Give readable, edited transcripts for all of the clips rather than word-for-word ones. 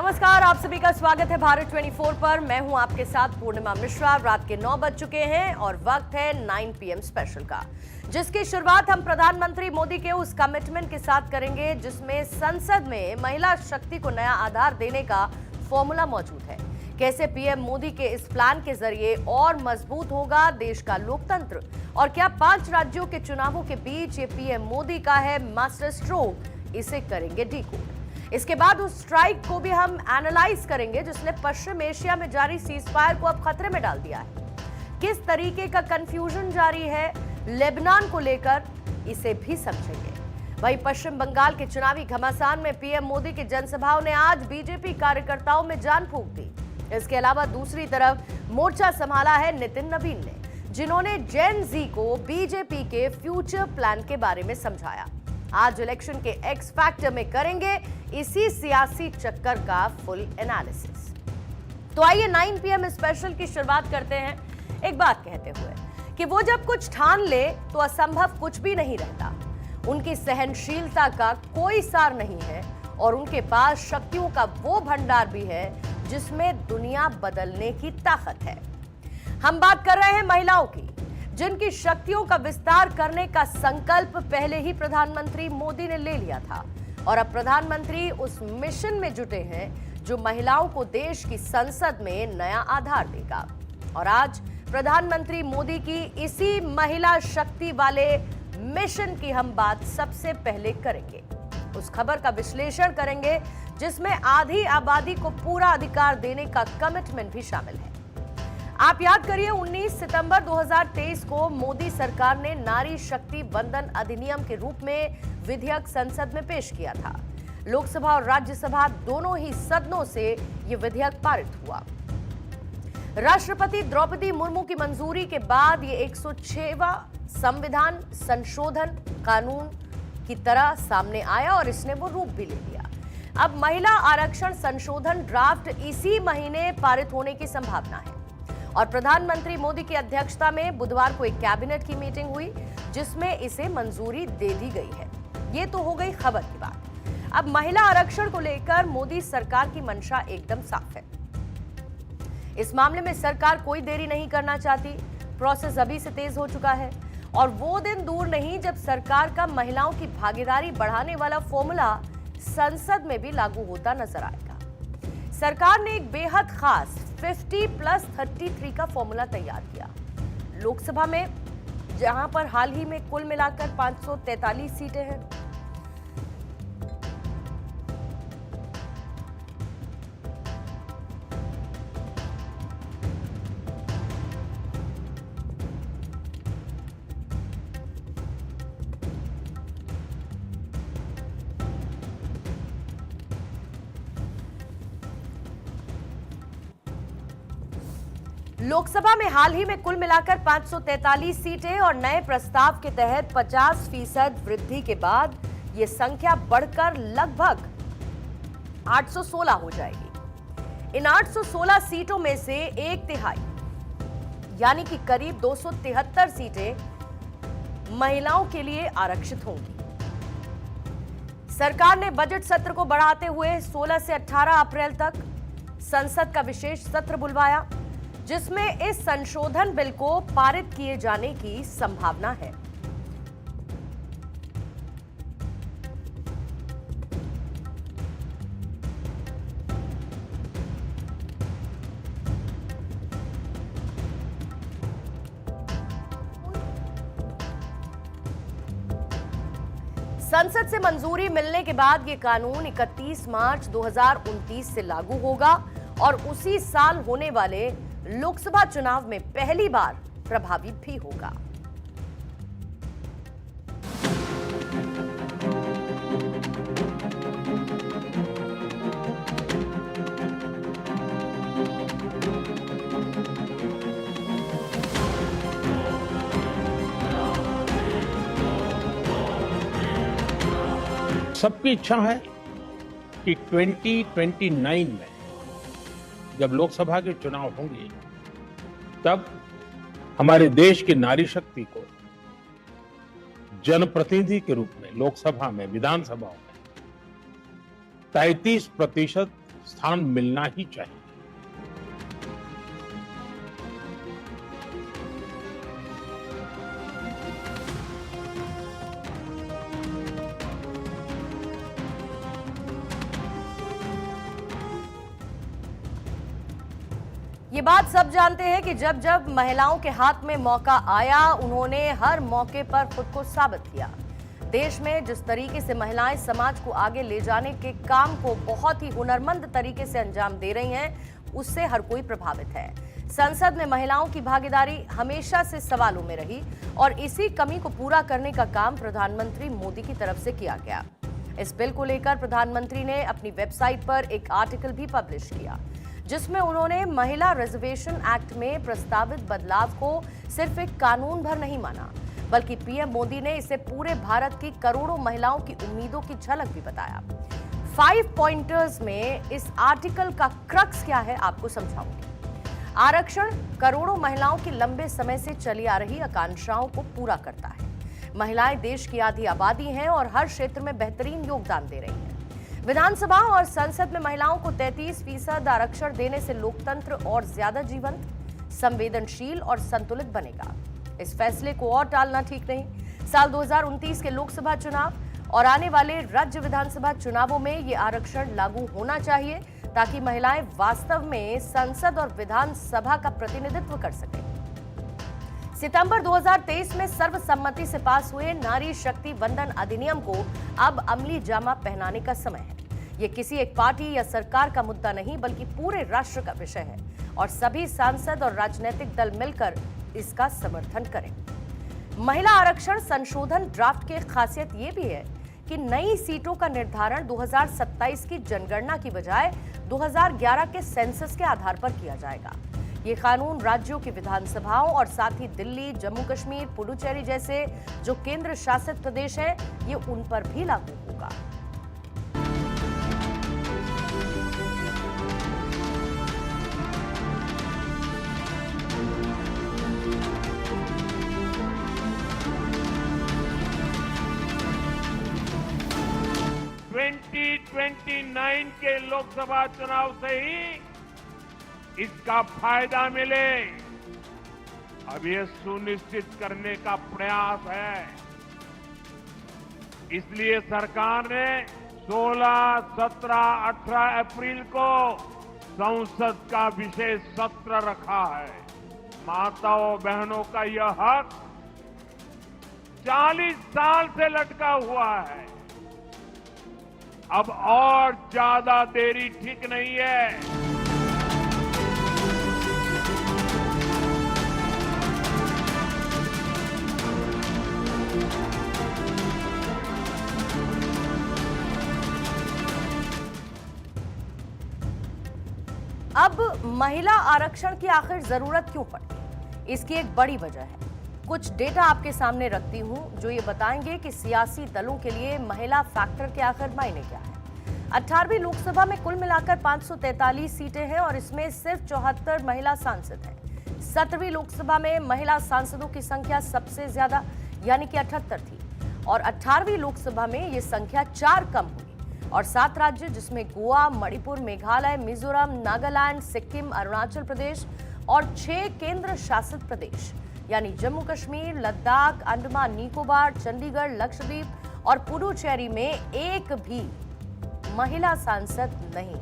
नमस्कार, आप सभी का स्वागत है भारत 24 पर। मैं हूं आपके साथ पूर्णिमा मिश्रा। रात के 9 बज चुके हैं और वक्त है 9 PM स्पेशल का, जिसकी शुरुआत हम प्रधानमंत्री मोदी के उस कमिटमेंट के साथ करेंगे जिसमें संसद में महिला शक्ति को नया आधार देने का फॉर्मूला मौजूद है। कैसे पीएम मोदी के इस प्लान के जरिए और मजबूत होगा देश का लोकतंत्र, और क्या 5 राज्यों के चुनावों के बीच ये पीएम मोदी का है मास्टर स्ट्रोक, इसे करेंगे डीकोड। इसके बाद उस स्ट्राइक को भी हम एनालाइज करेंगे जिसने पश्चिम एशिया में जारी सीजफायर को अब खतरे में डाल दिया है। किस तरीके का कंफ्यूजन जारी है लेबनान को लेकर, इसे भी समझेंगे। वहीं पश्चिम बंगाल के चुनावी घमासान में पीएम मोदी की जनसभाओं ने आज बीजेपी कार्यकर्ताओं में जान फूंक दी। इसके अलावा दूसरी तरफ मोर्चा संभाला है नितिन नवीन ने, जिन्होंने जेन जी को बीजेपी के फ्यूचर प्लान के बारे में समझाया। आज इलेक्शन के एक्स फैक्टर में करेंगे इसी सियासी चक्कर का फुल एनालिसिस। तो आइए 9 PM स्पेशल की शुरुआत करते हैं एक बात कहते हुए कि वो जब कुछ ठान ले तो असंभव कुछ भी नहीं रहता। उनकी सहनशीलता का कोई सार नहीं है और उनके पास शक्तियों का वो भंडार भी है जिसमें दुनिया बदलने की ताकत है। हम बात कर रहे हैं महिलाओं की, जिनकी शक्तियों का विस्तार करने का संकल्प पहले ही प्रधानमंत्री मोदी ने ले लिया था और अब प्रधानमंत्री उस मिशन में जुटे हैं जो महिलाओं को देश की संसद में नया आधार देगा। और आज प्रधानमंत्री मोदी की इसी महिला शक्ति वाले मिशन की हम बात सबसे पहले करेंगे। उस खबर का विश्लेषण करेंगे जिसमें आधी आबादी को पूरा अधिकार देने का कमिटमेंट भी शामिल है। आप याद करिए 19 सितंबर 2023 को मोदी सरकार ने नारी शक्ति वंदन अधिनियम के रूप में विधेयक संसद में पेश किया था। लोकसभा और राज्यसभा दोनों ही सदनों से यह विधेयक पारित हुआ। राष्ट्रपति द्रौपदी मुर्मू की मंजूरी के बाद यह 106वां संविधान संशोधन कानून की तरह सामने आया और इसने वो रूप भी ले लिया। अब महिला आरक्षण संशोधन ड्राफ्ट इसी महीने पारित होने की संभावना है और प्रधानमंत्री मोदी की अध्यक्षता में बुधवार को एक कैबिनेट की मीटिंग हुई जिसमें इसे मंजूरी दे दी गई है। ये तो हो गई खबर की बात। अब महिला आरक्षण को लेकर मोदी सरकार की मंशा एकदम साफ है। इस मामले में सरकार कोई देरी नहीं करना चाहती। प्रोसेस अभी से तेज हो चुका है और वो दिन दूर नहीं जब सरकार का महिलाओं की भागीदारी बढ़ाने वाला फॉर्मूला संसद में भी लागू होता नजर आएगा। सरकार ने एक बेहद खास 50+33 का फॉर्मूला तैयार किया। लोकसभा में जहां पर हाल ही में कुल मिलाकर 543 सीटें हैं, लोकसभा में हाल ही में कुल मिलाकर 543 सीटें और नए प्रस्ताव के तहत 50% वृद्धि के बाद यह संख्या बढ़कर लगभग 816 हो जाएगी। इन 816 सीटों में से एक तिहाई यानी कि करीब 273 सीटें महिलाओं के लिए आरक्षित होंगी। सरकार ने बजट सत्र को बढ़ाते हुए 16 से 18 अप्रैल तक संसद का विशेष सत्र बुलवाया जिसमें इस संशोधन बिल को पारित किए जाने की संभावना है। संसद से मंजूरी मिलने के बाद यह कानून 31 मार्च 2029 से लागू होगा और उसी साल होने वाले लोकसभा चुनाव में पहली बार प्रभावी भी होगा। सबकी इच्छा है कि 2029 में जब लोकसभा के चुनाव होंगे तब हमारे देश की नारी शक्ति को जनप्रतिनिधि के रूप में लोकसभा में, विधानसभाओं में 33% स्थान मिलना ही चाहिए। ये बात सब जानते हैं कि जब जब महिलाओं के हाथ में मौका आया, उन्होंने हर मौके पर खुद को साबित किया। देश में जिस तरीके से महिलाएं समाज को आगे ले जाने के काम को बहुत ही हुनरमंद तरीके से अंजाम दे रही हैं, उससे हर कोई प्रभावित है। संसद में महिलाओं की भागीदारी हमेशा से सवालों में रही और इसी कमी को पूरा करने का काम प्रधानमंत्री मोदी की तरफ से किया गया। इस बिल को लेकर प्रधानमंत्री ने अपनी वेबसाइट पर एक आर्टिकल भी पब्लिश किया, जिसमें उन्होंने महिला रिजर्वेशन एक्ट में प्रस्तावित बदलाव को सिर्फ एक कानून भर नहीं माना, बल्कि पीएम मोदी ने इसे पूरे भारत की करोड़ों महिलाओं की उम्मीदों की झलक भी बताया। 5 पॉइंटर्स में इस आर्टिकल का क्रक्स क्या है, आपको समझाऊंगी। आरक्षण करोड़ों महिलाओं की लंबे समय से चली आ रही आकांक्षाओं को पूरा करता है। महिलाएं देश की आधी आबादी हैं और हर क्षेत्र में बेहतरीन योगदान दे रही हैं। विधानसभा और संसद में महिलाओं को 33% आरक्षण देने से लोकतंत्र और ज्यादा जीवंत, संवेदनशील और संतुलित बनेगा। इस फैसले को और टालना ठीक नहीं। साल 2029 के लोकसभा चुनाव और आने वाले राज्य विधानसभा चुनावों में ये आरक्षण लागू होना चाहिए, ताकि महिलाएं वास्तव में संसद और विधानसभा का प्रतिनिधित्व कर सकें। सितंबर 2023 में सर्वसम्मति से पास हुए नारी शक्ति वंदन अधिनियम को अब अमली जामा पहनाने का समय है। ये किसी एक पार्टी या सरकार का मुद्दा नहीं, बल्कि पूरे राष्ट्र का विषय है और सभी सांसद और राजनीतिक दल मिलकर इसका समर्थन करें। महिला आरक्षण संशोधन ड्राफ्ट की खासियत ये भी है कि नई सीटों का निर्धारण 2027 की जनगणना की बजाय 2011 के सेंसस के आधार पर किया जाएगा। ये कानून राज्यों की विधानसभाओं और साथ ही दिल्ली, जम्मू कश्मीर, पुडुचेरी जैसे जो केंद्र शासित प्रदेश हैं, ये उन पर भी लागू होगा। ट्वेंटी के लोकसभा चुनाव से ही इसका फायदा मिले, अब ये सुनिश्चित करने का प्रयास है। इसलिए सरकार ने 16, 17, 18 अप्रैल को संसद का विशेष सत्र रखा है। माताओं बहनों का यह हक 40 साल से लटका हुआ है। अब और ज्यादा देरी ठीक नहीं है। अब महिला आरक्षण की आखिर जरूरत क्यों पड़ी, इसकी एक बड़ी वजह है। कुछ डेटा आपके सामने रखती हूं जो ये बताएंगे कि सियासी दलों के लिए महिला फैक्टर के आखिर मायने क्या है। 18वीं लोकसभा में कुल मिलाकर 543 सीटें हैं और इसमें सिर्फ 74 महिला सांसद हैं। 17वीं लोकसभा में महिला सांसदों की संख्या सबसे ज्यादा यानी कि 78 थी और 18वीं लोकसभा में ये संख्या 4 कम हुई और 7 राज्य जिसमें गोवा, मणिपुर, मेघालय, मिजोरम, नागालैंड, सिक्किम, अरुणाचल प्रदेश और 6 केंद्र शासित प्रदेश यानी जम्मू कश्मीर, लद्दाख, अंडमान निकोबार, चंडीगढ़, लक्षद्वीप और पुडुचेरी में एक भी महिला सांसद नहीं।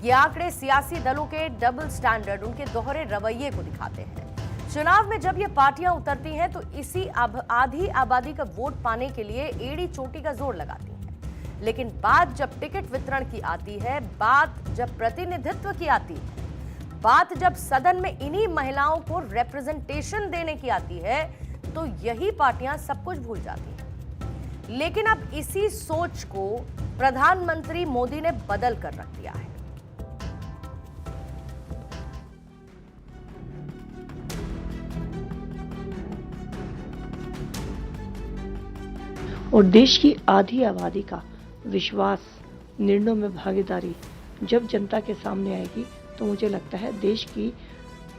ये आंकड़े सियासी दलों के डबल स्टैंडर्ड, उनके दोहरे रवैये को दिखाते हैं। चुनाव में जब ये पार्टियां उतरती हैं तो इसी आधी आबादी का वोट पाने के लिए एड़ी चोटी का जोर लगाती हैं, लेकिन बात जब टिकट वितरण की आती है, बात जब प्रतिनिधित्व की आती है, बात जब सदन में इन्हीं महिलाओं को रिप्रेजेंटेशन देने की आती है, तो यही पार्टियां सब कुछ भूल जाती हैं। लेकिन अब इसी सोच को प्रधानमंत्री मोदी ने बदल कर रख दिया है। और देश की आधी आबादी का विश्वास, निर्णयों में भागीदारी जब जनता के सामने आएगी तो मुझे लगता है देश की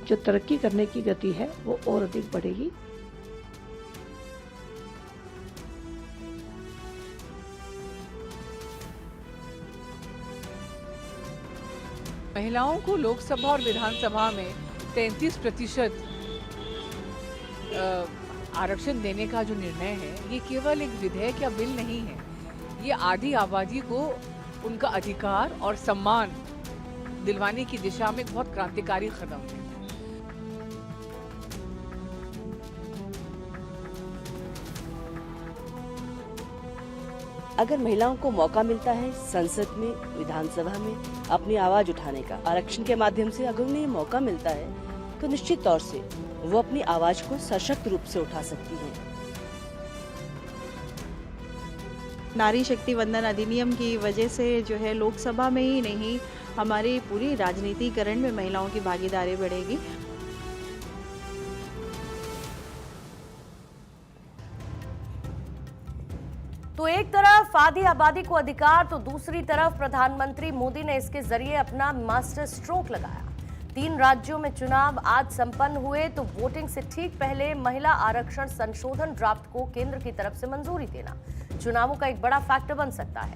जो तरक्की करने की गति है वो और अधिक बढ़ेगी। महिलाओं को लोकसभा और विधानसभा में 33% आरक्षण देने का जो निर्णय है, ये केवल एक विधेयक या बिल नहीं है। ये आधी आबादी को उनका अधिकार और सम्मान दिलवाने की दिशा में एक बहुत क्रांतिकारी कदम है। अगर महिलाओं को मौका मिलता है संसद में, विधानसभा में अपनी आवाज उठाने का, आरक्षण के माध्यम से अगर उन्हें मौका मिलता है तो निश्चित तौर से वो अपनी आवाज को सशक्त रूप से उठा सकती हैं। नारी शक्ति वंदन अधिनियम की वजह से जो है लोकसभा में ही नहीं, हमारी पूरी राजनीतिकरण में महिलाओं की भागीदारी बढ़ेगी। तो एक तरफ आधी आबादी को अधिकार, तो दूसरी तरफ प्रधानमंत्री मोदी ने इसके जरिए अपना मास्टर स्ट्रोक लगाया। 3 राज्यों में चुनाव आज संपन्न हुए, तो वोटिंग से ठीक पहले महिला आरक्षण संशोधन ड्राफ्ट को केंद्र की तरफ से मंजूरी देना चुनावों का एक बड़ा फैक्टर बन सकता है।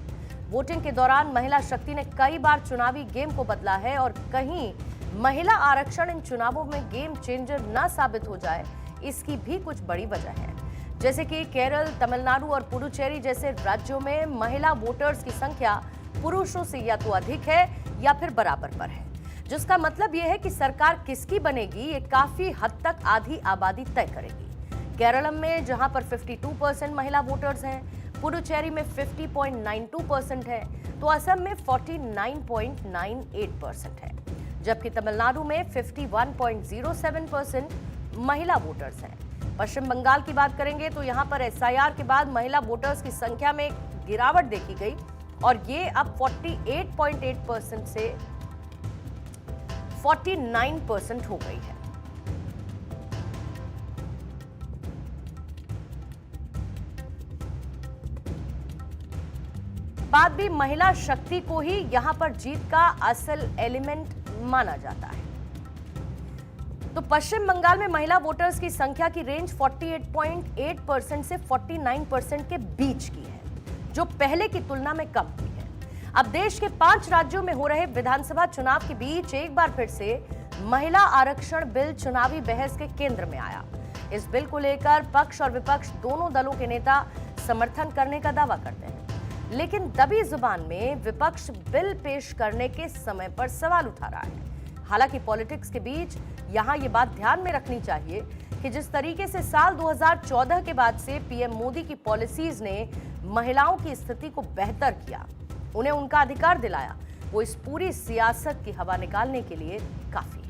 वोटिंग के दौरान महिला शक्ति ने कई बार चुनावी गेम को बदला है, और कहीं महिला आरक्षण इन चुनावों में गेम चेंजर न साबित हो जाए, इसकी भी कुछ बड़ी वजह है। जैसे कि केरल, तमिलनाडु और पुडुचेरी जैसे राज्यों में महिला वोटर्स की संख्या पुरुषों से या तो अधिक है या फिर बराबर पर है, जिसका मतलब यह है कि सरकार किसकी बनेगी ये काफी हद तक आधी आबादी तय करेगी। केरल में जहां पर 52% महिला वोटर्स हैं, पुडुचेरी में 50.92% है, तो असम में 49.98% है, जबकि तमिलनाडु में 51.07% महिला वोटर्स हैं। पश्चिम बंगाल की बात करेंगे तो यहां पर एसआईआर के बाद महिला वोटर्स की संख्या में गिरावट देखी गई, और ये अब 48.8% से 49% हो गई है। बात भी महिला शक्ति को ही यहां पर जीत का असल एलिमेंट माना जाता है। तो पश्चिम बंगाल में महिला वोटर्स की संख्या की रेंज 48.8% से 49% के बीच की है, जो पहले की तुलना में कम हुई है। अब देश के 5 राज्यों में हो रहे विधानसभा चुनाव के बीच एक बार फिर से महिला आरक्षण बिल चुनावी बहस के केंद्र में आया। इस बिल को लेकर पक्ष और विपक्ष दोनों दलों के नेता समर्थन करने का दावा करते हैं, लेकिन दबी जुबान में विपक्ष बिल पेश करने के समय पर सवाल उठा रहा है। हालांकि पॉलिटिक्स के बीच यहां ये बात ध्यान में रखनी चाहिए कि जिस तरीके से साल 2014 के बाद से पीएम मोदी की पॉलिसीज ने महिलाओं की स्थिति को बेहतर किया, उन्हें उनका अधिकार दिलाया, वो इस पूरी सियासत की हवा निकालने के लिए काफी है।